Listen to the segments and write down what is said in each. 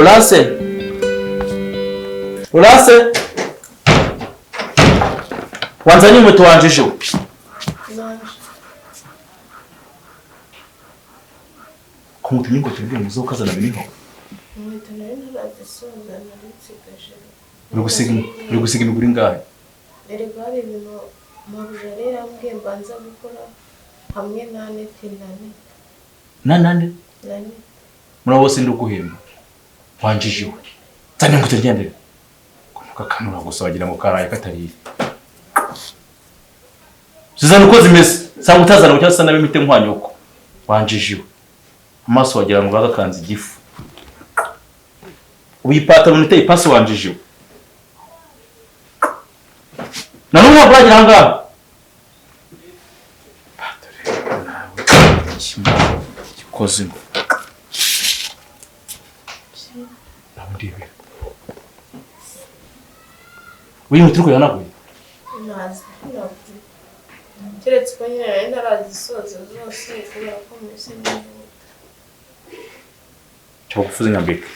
Laurence wanzanye inkweto wanjije kumutumye ngo tubwire muzo ukazana biniho uri gusiga imiguri ngahe erega hari ibintu mabujare yambwiye mbanza gukora hamwe na neti nane muri bose ndi guhemba wanjijiwe tani ngo tugendere kunuka kanura gusa wagira ngo karaye katari zizana uko zimeze sanga utazana cyangwa se nabimite nkwanyuko wanjijiwe amaso wagira ngo bagakanze igifu uyipataro niteye ipasi wanjijiwe nanu wabagira hanga patore nawe kikoze ngo ndibera uyu muturuko yanaguye nazi keretse ko nyine narazisoza zose kubera ko mese n'ihuta cyo kufuza nyambika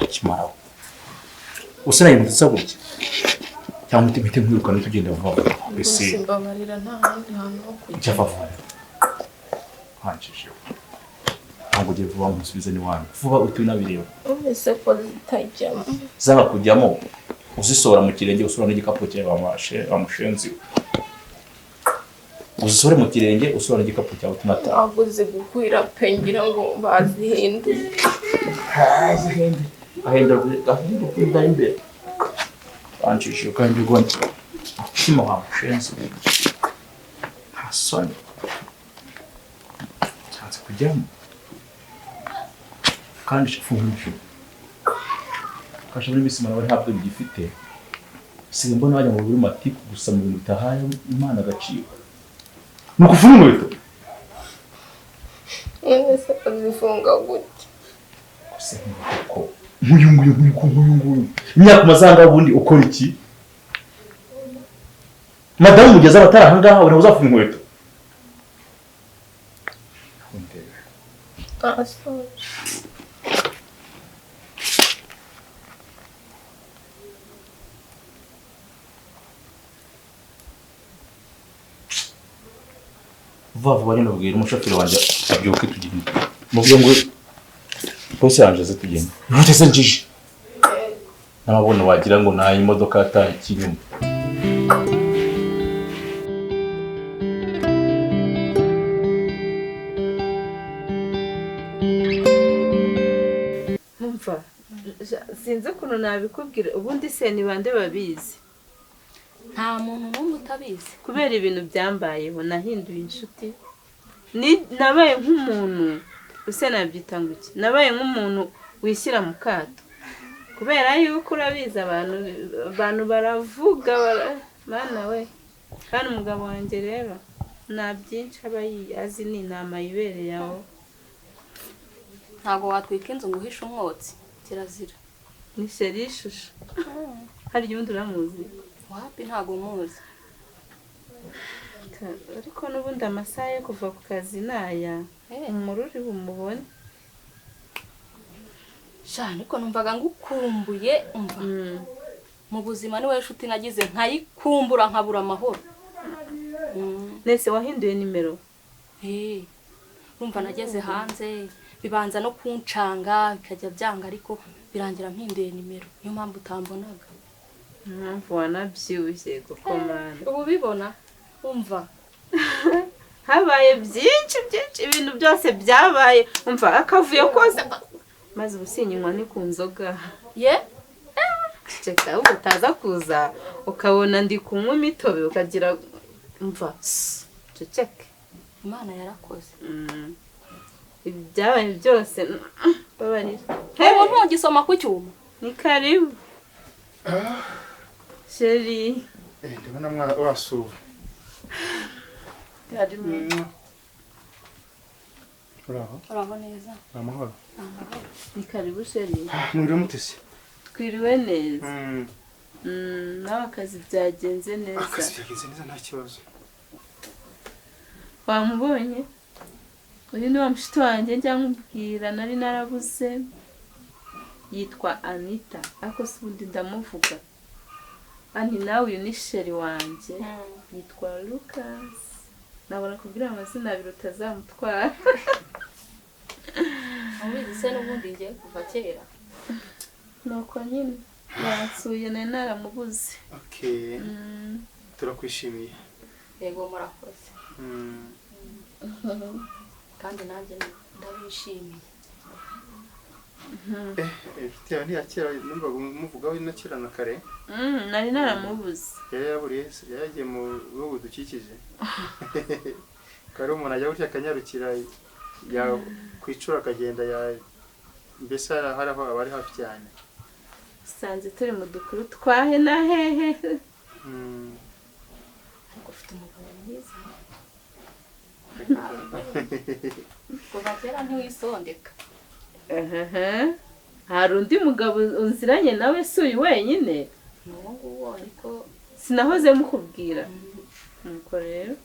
akimaraho usana yimutsa gutya cyangwa mite nkwiruka tugenda vuba ese simbabarira nta handi hantu ho kujya cyafavura hanjije ntabwo ugiye vuba musubize ni wanyu vuba utunabireba ese ko zitajyamo zaba kujyamo uzisora mu kirenge usura n'igikapu cyawe bamushenzi uzisore mu kirenge usura n'igikapu cyawe tunata aguze gukwira pengira ngo bazihinde ahenda imbere anjije kandi gonye kimo bamushenzi hasoni cyangwa kujyamo kandi shifungisho kasha muri bisimana bari habyo bigifite simbona bajya mu buri matiku gusa mu bintu tahaye imana gaciye nukufunga weto ese azifunga gute gusa ko nkuyunguyu imyaka mazanga bundi ukora iki madamu mugeza abatara ahangaha uri uzafunga inkweto vuba nyine ubwira umushoferi wanjye abyuke tugende mubyo ngo bose yanjeze tugende ntese njije nabona wagira ngo nta imodoka yataye ikinyuma mumva sinzi ukuntu nabikubwira ubundi se ni bande babizi nta muntu n'umwe utabizi kubera ibintu byambayeho nahinduye inshuti nabaye nk'umuntu use nabyita ngo iki nabaye nk'umuntu wishyira mu kato kubera yuko urabizi abantu baravuga bana we kandi umugabo wanjye rero nta byinshi aba azi ni inama yibereye aho ntabwo watwika inzu ngo uhishe umwotsi kirazira ni sheri ishusho hari undi uramuzi wapi ntabwo muzi ariko n'ubundi amasaha yo kuva ku kazi naya umururi bumubone shana ariko numvaga ngukumbuye umva mu buzima niwe nshuti nagize nkayikumbura nkabura amahoro nese wahinduye nimero urumva nageze hanze bibanza no kuncanga bikajya byanga ariko birangira mpinduye nimero niyo mpamvu utambonaga mpamvu wanabyibushye kuko mana ubu bibona umva habaye byinshi ibintu byose byabaye umva akavuye kose maze ubusinywa ni ku nzoga ceka ubu utaza kuza ukabona ndi kunywa imitobe ukagira umva ceceke imana yarakoze ibi byabaye byose babarira hewe ntugisoma ku cyuma ni karibu sheri ndabona wasuba uraho neza amahoro ni karibu sheri mwiriwe mutese twiriwe neza nawe akazi byagenze neza akazi byagenze neza nta kibazo wamubonye uyu ni wa mushiti wanjye njya nkubwira nari narabuze yitwa Anita ariko si ubundi ndamuvuga ani nawe uyu ni sheri wanjye yitwa Lucas nabona kubwira amazina abiri utazamutwara ubizi se n'ubundi ngiye kuva kera nuko nyine yansuye nari naramubuze Okay. Turakwishimiye. yego murakoze kandi nanjye ndabishimiye Inshuti yawe ntiyakera numva umuvugaho inakira na kare. nari naramubuze Yari yaburiye yagiye mu bihugu dukikije. Kare umuntu ajya gutya akanyarukira ya kwicura akagenda ya mbese hari aho abari hafi cyane. sanze turi mu dukuru twahe na hehe ariko ufite umugabo mwiza kuva kera ntiwisondeka hari undi mugabo unziranye nawe si uyu wenyine ni uwo nguwo ariko sinahoze mukubwira nuko rero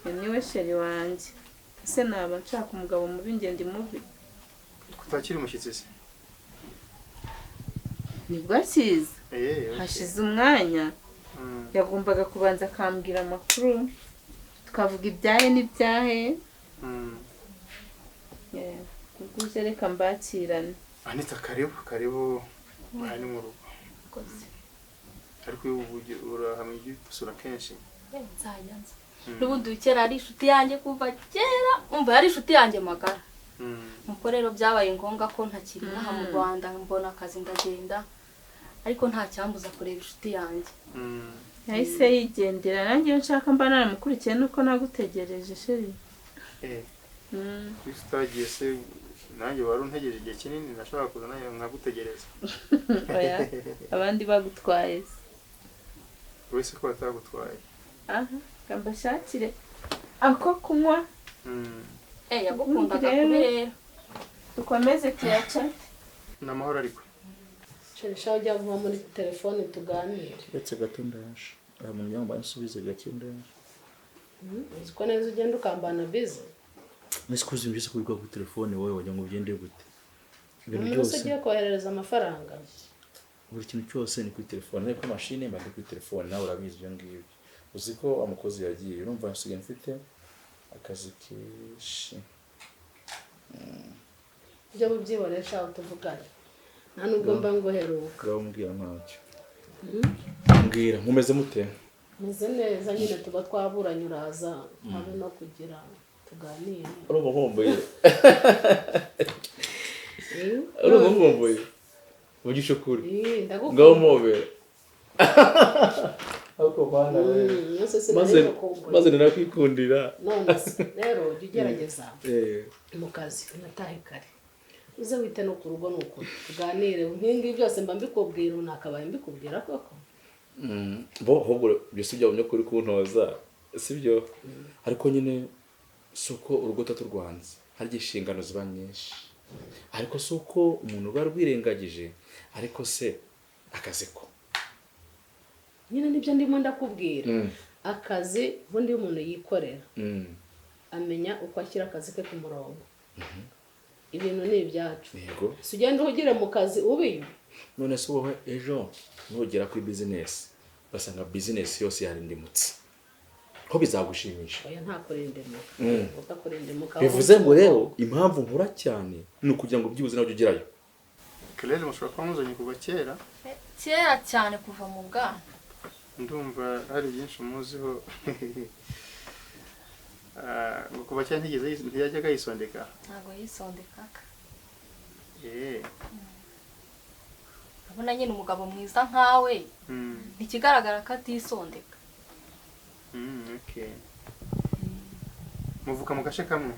uyu niwe sheri wanjye ese naba nshaka umugabo mubi ngende mubi Kutakiri umushyitsi se. nibwo akiza hashize umwanya yagombaga kubanza akambwira amakuru tukavuga ibyahe n'ibyahe ubwo uje reka mbakirane Anita karibu hano mu rugo. Ariko ubu urahamwe gusura kenshi. nzajya nza n'ubundi kera ari inshuti yanjye kuva kera umva yari inshuti yanjye magara nuko rero byabaye ngombwa ko ntakiri inaha mu Rwanda mbona akazi ndagenda ariko nta cyambuza kureba inshuti yanjye yahise yigendera nanjye iyo nshaka mba naramukurikiye nuko nagutegereje sheri Utagiye se nanjye wari untegereje igihe kinini nashobora kuza nayo nkagutegereza. oya abandi bagutwaye se Wese ko batagutwaye. aha kambashakire ako kunywa yagukundaga kubi rero dukomeze tuyacate N'amahoro ariko. Sherisha ujya vuba muri telefone tuganire. uretse gato ndaje aha mu muryango bansubize gake ndaje Siko neza ugenda ukambana bize. nese kuzi mbise kubikwa kuri telefone wowe wajya ngo ugende gute ibintu Umuntu byose ugiye koherereza amafaranga. buri kintu cyose ni kuri telefone ariko machine mba kuri telefone nawe urabizi ibyo ngibyo uzi ko amukozi yagiye urumva nsigaye mfite akazi kishi Ujya mubyiboresha utuvugane. Nta nubwo mba ngoheruka. ngaho mbwira ntacyo mbwira nkumeze mute Meze neza nyine tuba twaburanye uraza habe no kugira tuganire. urumva nkumbuye urumva nkumbuye uvugisha ukuri Ndagukunda. ngaho mobera ariko bana maze narakwikundira None rero jya ugerageza mu kazi unatahe kare uze wite no ku rugo nuko tuganire nk'ingi byose mba mbikubwira nakabaye mbikubwira koko bo ahubwo byose byabonye kuri kuntoza sibyo ariko nyine suko urugo taturwanze hari inshingano ziba nyinshi ariko suko umuntu uba rwirengagije ariko se akazi ko nyine nibyo ndimo ndakubwira akazi ubundi umuntu yikorera amenya uko ashyira akazi ke ku murongo ibintu ni ibyacu yego si ugenda uhugire mu kazi ubiyo none se wowe ejo nugera kuri business basanga business yose yarindimutse ko bizagushimisha oya nta kurindemuka uka kurindemuka bivuze ngo rero impamvu nkura cyane ni ukugira ngo byibuze nawe ugerayo Claire mushobora kuba muzanye kuva kera. kera cyane kuva mu bwana Ndumva hari byinshi umuziho. Ngo kuva cyane ntiyajyaga yisondeka. ntabwo yisondekaga Eh. urabona nyine umugabo mwiza nkawe ntikigaragara ko atisondeka Okay. Muvuka mu gace kamwe.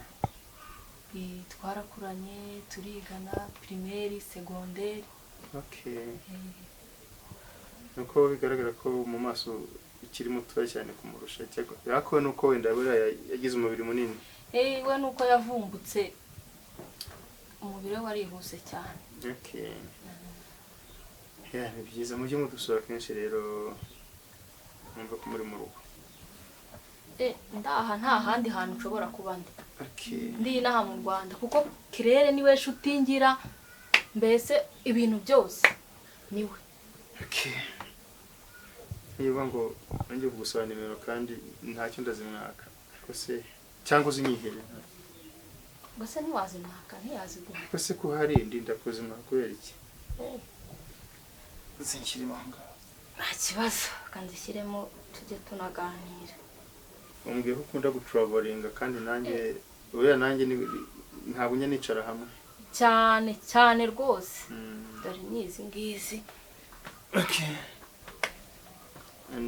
twarakuranye turigana primaire secondaire Okay. Nuko bigaragara ko mu maso ikiri mutoya cyane kumurusha cyangwa yako nuko wenda yagize umubiri munini. we nuko yavumbutse umubiri we warihuse cyane Okay. Ni byiza mujye mudusura kenshi rero numva ko muri mu rugo. ndaha nta handi hantu ushobora kuba ndi Okay. ndi inaha mu Rwanda kuko Claire niwe nshuti ngira mbese ibintu byose niwe. Okay. Niba ngo nanjye kugusaba nimero kandi ntacyo ndazimwaka ariko se cyangwa uzinyihere Gusa ntiwazimwaka ntiyaziguha. ariko se ko hari indi ndakuzimwaka kubera iki uzinshyiremo aho ngaho Nta kibazo kandi shyiremo tujye tunaganira. umbwiye ko ukunda gutravolinga kandi nanjye oya nanjye ntabwo njya nicara hamwe Cyane cyane rwose. Dore n'izi ngizi Okay.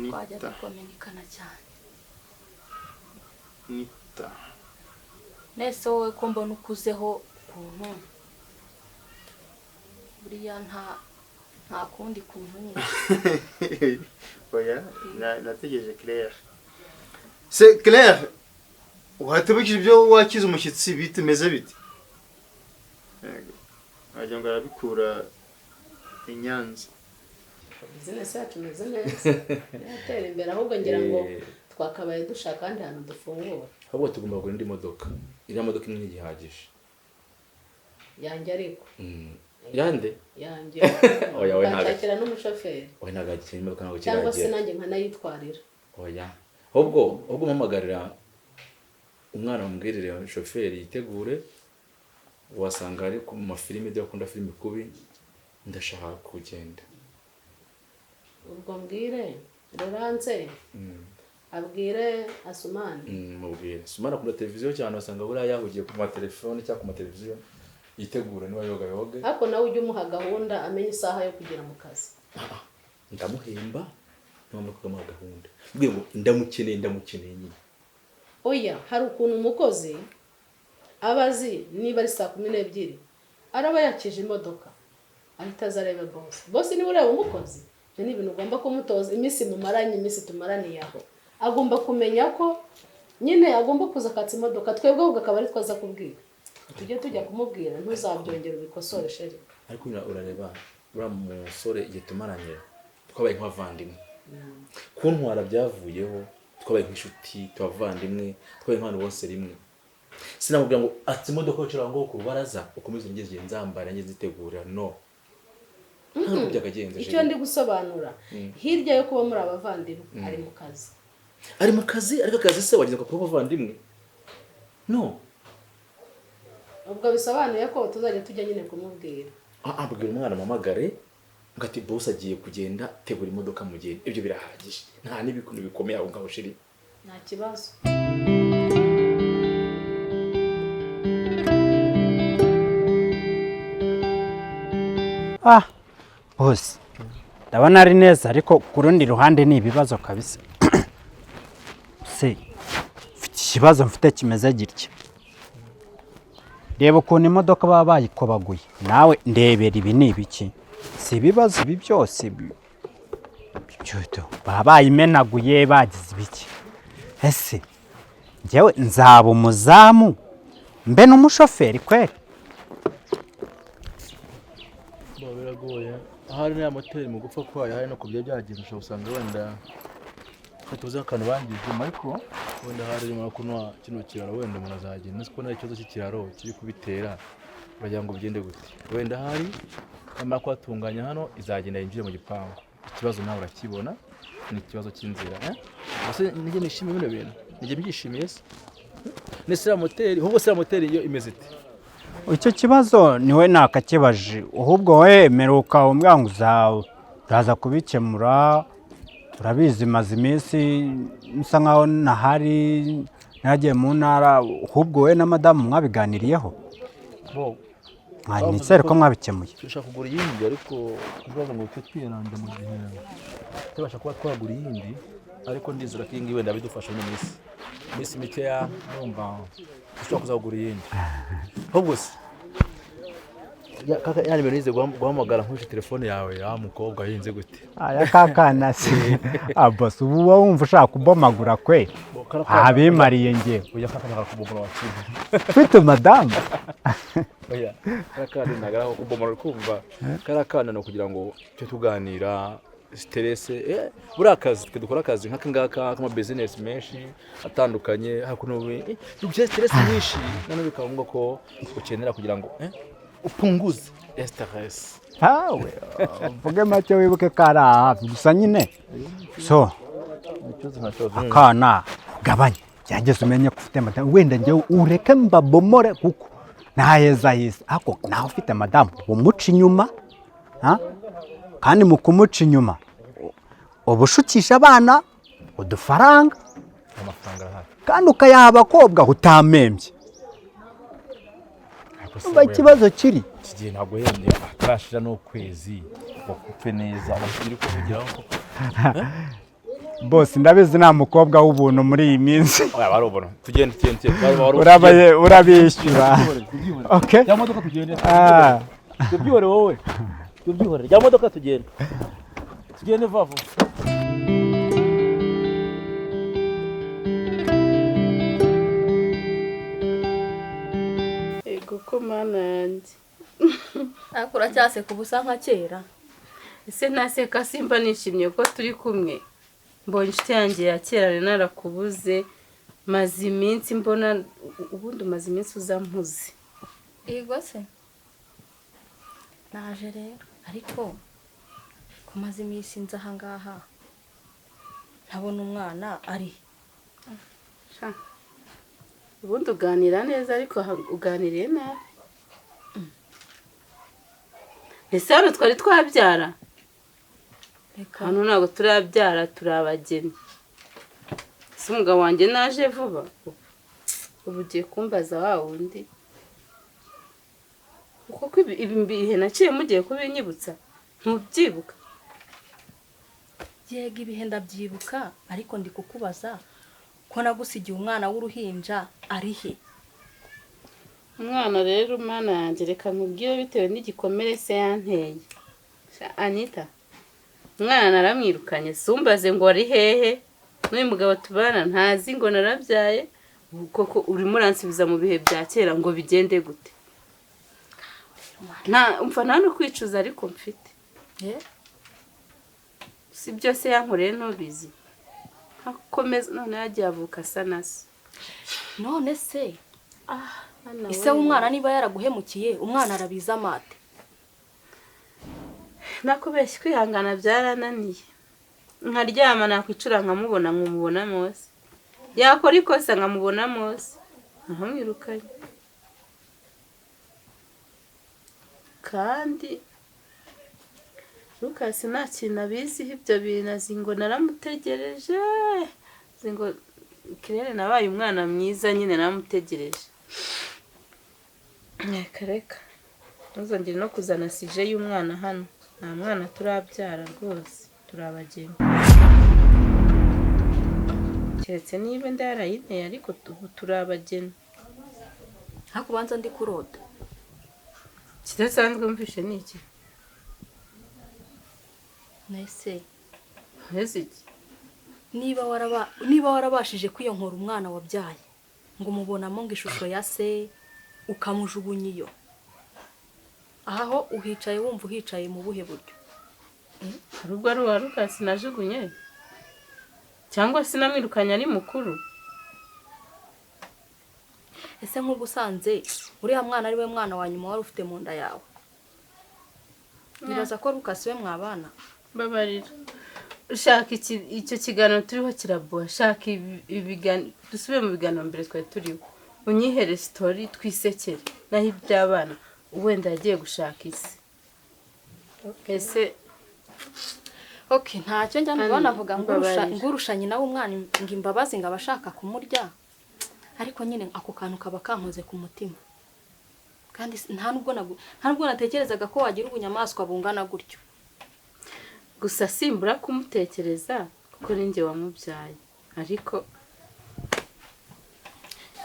twajya Anita. dukominikana cyane. Anita. Nese wowe ko mbona ukuzeho ukuntu buriya nta kundi kuntu nyine. Oya nategereje Claire. C'est Claire. Uhatubikije ibyo wakize umushyitsi bitemeze bite? Yego. Wagira ngo arabikura inyanza. business yacu imeze neza yatera imbere ahubwo ngira ngo twakabaye dushaka kandi hantu dufungura. ahubwo tugomba kugura indi modoka. Iriya modoka imwe ntigihagije. Yanjye ariko yande yanjye Oya, we ntago. ntakira n'umushoferi oya nagakira imodoka ntabwo cyangwa se kiragera. nanjye nkanayitwarira. Oya ahubwo mpamagarira umwana wamubwirire shoferi yitegure wasanga ari ku mafilime ibyo akunda filime kubi ndashaka kugenda. Ubwo mbwire Laurence abwire Asumani. Mubwire Sumana akunda televiziyo cyane wasanga buriya yahugiye ku matelefone cyangwa ku mateleviziyo yitegura niba yoga. Ariko nawe ujye umuha gahunda amenye isaha yo kugera mu kazi. Ndamuhemba ntabwo kugamuha gahunda mbwiye ngo ndamukeneye nyine. Oya hari ukuntu umukozi abazi niba ari 12:00 araba yakije imodoka ahita azarebe boss niwe ureba umukozi. Ibyo ni ibintu ugomba kumutoza iminsi mumaranye iminsi tumaraniye aho agomba kumenya ko nyine agomba kuza akatsa imodoka twebwe ahubwo akaba ari twaza kubwira tujye tujya kumubwira ntuzabyongera ubikosore sheri. Ariko urareba uriya musore igihe tumaranye twabaye nk'abavandimwe kuntwara byavuyeho twabaye nk'inshuti tubavandimwe twabaye nk'abantu bose rimwe. Sinamubwira ngo atse imodoka yicara ngo ku rubaraza ukomeze ngeze nzambara ngeze zitegura no ntabwo byakagenze. Icyo ndi gusobanura hirya yo kuba muri abavandimwe ari mu kazi. Ari mu kazi ariko akazi se wageze kuba abavandimwe no. Ubwo bisobanuye ko tuzajya tujya nyine kumubwira. Abwira umwana amamagare ngati boss agiye kugenda tegura imodoka mu gihe ibyo birahagije nta n'ibikuntu bikomeye aho ngaho shiri. Nta kibazo. Boss ndabona ari neza ariko ku rundi ruhande ni ibibazo kabisa. Se mfite ikibazo mfite kimeze gitya. Reba ukuntu imodoka baba bayikobaguye nawe ndebera ibi ni ibiki. Si ibibazo ibi byose baba bayimenaguye bagize ibiki. Ese njyewe nzaba umuzamu mbe n'umushoferi kweri? Biragoye ahari na moteri mu gupfa kwayo hari no kubya byagiye ushobora usanga wenda tuzi akantu bangije ariko wenda hari mu kunwa kino kiraro wenda munazagenda siko nari cyozo cy'ikiraro kiri kubitera bagira ngo bigende gute wenda hari amara kwatunganya hano izagenda yinjire mu gipangu. Ikibazo nawe urakibona ni ikibazo cy'inzira ese nije nishimiye bino bintu nije byishimiye se nesira moteri ahubwo sira moteri iyo imeze ite? Icyo kibazo niwe nakakibaje ahubwo we meruka umbwa ngo uzaza kubikemura. Urabizi maze iminsi nsa nkaho nahari nagiye mu ntara ahubwo we na madamu mwabiganiriyeho nizere ko mwabikemuye. Ushaka kugura iyindi ariko kuvuga ngo twe twiranda mu gihe tubasha kuba twagura iyindi ariko ndizera ko iyi wenda bidufasha mu minsi mikeya numva ushobora kuzagura iyindi. Ahubwo se yani bene nize guhamagara nk'uje telefone yawe ya mukobwa yinze gute? Aya kakana se boss ubu wumva ushaka kubomagura kwe abimariye ngewe uya kakana kubomora wakintu mfite madamu. oya karakana nagara kubomora kumva karakana no kugira ngo cyo tuganira stress buri akazi twe dukora akazi nk'aka ngaka kama business menshi atandukanye hakuno we dukje stress nyinshi none bikaba ngo ko ukenera kugira ngo upunguze stress. hawe uvuge make wibuke ko ari hafi gusa nyine so akana gabanya byageze umenye ko ufite madamu wenda njyewe ureke mbabomore kuko ntaheza hisi ako nawe ufite madamu umuca inyuma kandi mu kumuca inyuma ubushukisha abana udufaranga kandi ukayaha abakobwa utamembye umva ikibazo kiri kigiye ntabwo yemye atarashira n'ukwezi bakupfe neza abakiri kuvugiraho bose ndabizi nta mukobwa w'ubuntu muri iyi minsi barubona tugende urabishyura okay ya modoka tugende tubyihore wowe tubyihore ya modoka tugende vavu ego ko mana yanjye ariko uracyaseka ubusa nka kera. ese ntaseka simba nishimye ko turi kumwe mbonye inshuti yanjye ya kera rero narakubuze maze iminsi mbona ubundi umaze iminsi uzampuze. Yego se naje rero ariko ko maze iminsi nza aha ngaha ntabona umwana ari ubundi uganira neza ariko uganiriye nabi. ese hano twari twabyara hano ntabwo turabyara turi abageni. ese umugabo wanjye naje vuba ubu ugiye kumbaza wa wundi kuko ibi bihe naciye mugiye kubinyibutsa ntubyibuka. yego ibihe ndabyibuka ariko ndi kukubaza ko nagusigiye umwana w'uruhinja ari he? umwana rero mana yanjye reka nkubwire bitewe n'igikomere se yanteye. Anita umwana naramwirukanye sumbaze ngo ari hehe n'uyu mugabo tubana ntazi ngo narabyaye koko urimo uransubiza mu bihe bya kera ngo bigende gute? umva nta no kwicuza ariko mfite si byose yankoreye ntubizi hakomeza none yagiye avuka asa na se. none se ise w'umwana niba yaraguhemukiye umwana arabiza amate? nakubeshye kwihangana byarananiye nkaryama nakwicura nkamubona nkamubona mose yakora ikosa nkamubona mose nkamwirukanye kandi Lucas nta kintu abiziho ibyo bintu azi ngo naramutegereje azi ngo kirere nabaye umwana mwiza nyine naramutegereje. reka ntuzongere no kuzana sije y'umwana hano nta mwana turabyara rwose turabageni keretse niba ndarayinteye ariko turabageni. hakubanza ndi kurota kidasanzwe mfishe niki nese heziki niba warabashije kwiyonkora umwana wabyaye ngo umubonamo ngo ishusho ya se ukamujugunya iyo aho uhicaye wumva uhicaye mu buhe buryo? hari ubwo ari uwa Lucas najugunye cyangwa sinamwirukanye ari mukuru? ese nk'ubusanze uriya mwana ari we mwana wa nyuma wari ufite mu nda yawe nibaza ko Lucas we mwabana? Babarira ushaka icyo kiganiro turiho kirabuha shaka dusubire mu biganiro mbere twari turiho unyihere story twisekere naho iby'abana wenda yagiye gushaka isi. ese ntacyo njya mbona avuga ngurushanye nawe umwana ngo imbabazi ngo abashaka kumurya ariko nyine ako kantu kaba kankoze ku mutima kandi nta nubwo natekerezaga ko wagira ubunyamaswa bungana gutyo. gusa simbura kumutekereza kuko ninjye wamubyaye ariko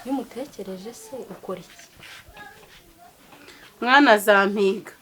iyo umutekereje se ukora iki? mwana azampiga.